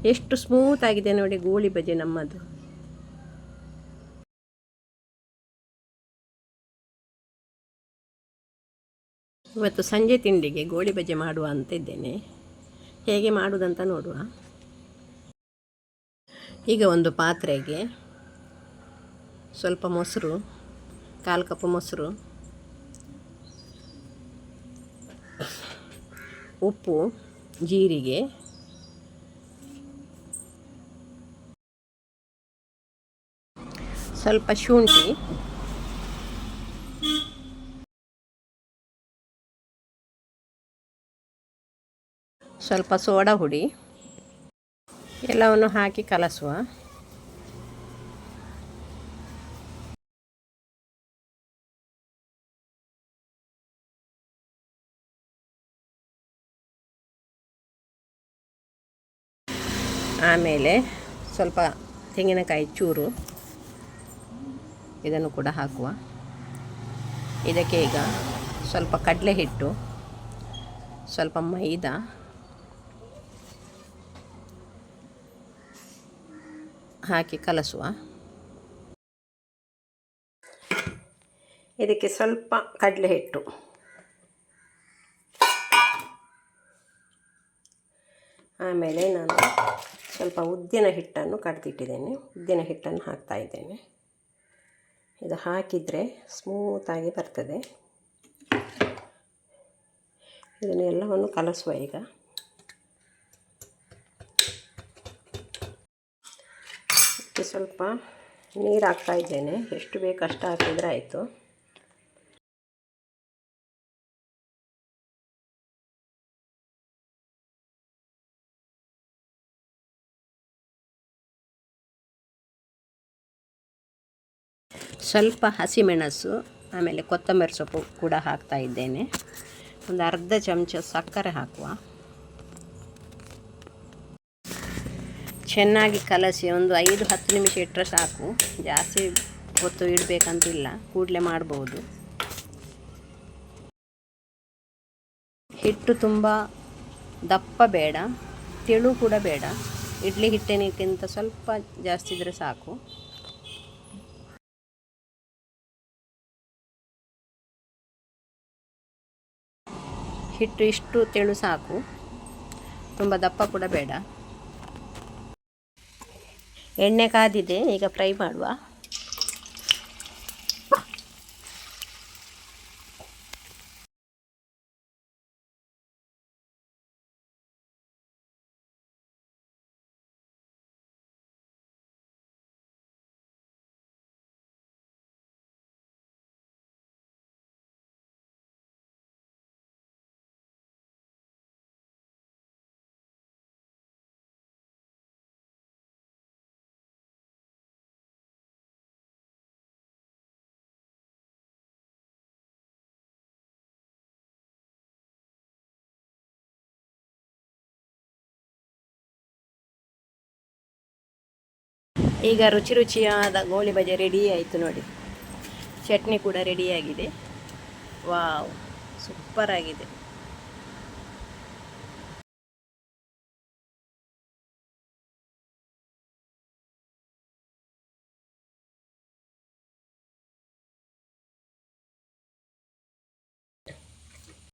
ಎಷ್ಟು ಸ್ಮೂತ್ ಆಗಿದೆ ನೋಡಿ ಗೋಳಿ ಬಜೆ ನಮ್ಮದು. ಇವತ್ತು ಸಂಜೆ ತಿಂಡಿಗೆ ಗೋಳಿ ಬಜೆ ಮಾಡುವ ಅಂತ ಇದ್ದೇನೆ. ಹೇಗೆ ಮಾಡುವುದಂತ ನೋಡುವ. ಈಗ ಒಂದು ಪಾತ್ರೆಗೆ ಸ್ವಲ್ಪ ಮೊಸರು, 1/4 ಕಪ್ ಮೊಸರು, ಉಪ್ಪು, ಜೀರಿಗೆ, ಸ್ವಲ್ಪ ಶುಂಠಿ, ಸ್ವಲ್ಪ ಸೋಡಾ ಹುಡಿ ಎಲ್ಲವನ್ನು ಹಾಕಿ ಕಲಸುವ. ಆಮೇಲೆ ಸ್ವಲ್ಪ ತೆಂಗಿನಕಾಯಿ ಚೂರು ಇದನ್ನು ಕೂಡ ಹಾಕುವ. ಇದಕ್ಕೆ ಈಗ ಸ್ವಲ್ಪ ಕಡಲೆ ಹಿಟ್ಟು, ಸ್ವಲ್ಪ ಮೈದಾ, ಹಾಕಿ ಕಲಸುವ. ಇದಕ್ಕೆ ಸ್ವಲ್ಪ ಕಡಲೆ ಹಿಟ್ಟು, ಆಮೇಲೆ ನಾನು ಸ್ವಲ್ಪ ಉದ್ದಿನ ಹಿಟ್ಟನ್ನು ಕಡ್ದಿಟ್ಟಿದ್ದೇನೆ. ಉದ್ದಿನ ಹಿಟ್ಟನ್ನು ಹಾಕ್ತಾ ಇದ್ದೇನೆ. ಇದು ಹಾಕಿದರೆ ಸ್ಮೂತಾಗಿ ಬರ್ತದೆ. ಇದನ್ನು ಎಲ್ಲವನ್ನು ಕಲಸುವ. ಈಗ ಸ್ವಲ್ಪ ನೀರು ಹಾಕ್ತಾ ಇದ್ದೇನೆ. ಎಷ್ಟು ಬೇಕು ಅಷ್ಟು ಹಾಕಿದರೆ ಆಯಿತು. ಸ್ವಲ್ಪ ಹಸಿಮೆಣಸು, ಆಮೇಲೆ ಕೊತ್ತಂಬರಿ ಸೊಪ್ಪು ಕೂಡ ಹಾಕ್ತಾ ಇದ್ದೇನೆ. ಒಂದು ಅರ್ಧ ಚಮಚ ಸಕ್ಕರೆ ಹಾಕುವ. ಚೆನ್ನಾಗಿ ಕಲಸಿ ಒಂದು 5-10 ನಿಮಿಷ ಇಟ್ಟರೆ ಸಾಕು. ಜಾಸ್ತಿ ಹೊತ್ತು ಇಡಬೇಕಂತಿಲ್ಲ, ಕೂಡಲೇ ಮಾಡ್ಬೋದು. ಹಿಟ್ಟು ತುಂಬ ದಪ್ಪ ಬೇಡ, ತೆಳು ಕೂಡ ಬೇಡ. ಇಡ್ಲಿ ಹಿಟ್ಟಿನಕ್ಕಿಂತ ಸ್ವಲ್ಪ ಜಾಸ್ತಿ ಇದ್ದರೆ ಸಾಕು. ಹಿಟ್ಟು ಇಷ್ಟು ತೆಳು ಸಾಕು, ತುಂಬ ದಪ್ಪ ಕೂಡ ಬೇಡ. ಎಣ್ಣೆ ಕಾದಿದೆ, ಈಗ ಫ್ರೈ ಮಾಡುವ. ಈಗ ರುಚಿ ರುಚಿಯಾದ ಗೋಳಿ ಬಜೆ ರೆಡಿ ಆಯಿತು ನೋಡಿ. ಚಟ್ನಿ ಕೂಡ ರೆಡಿಯಾಗಿದೆ. ವಾವ್, ಸೂಪರ್ ಆಗಿದೆ.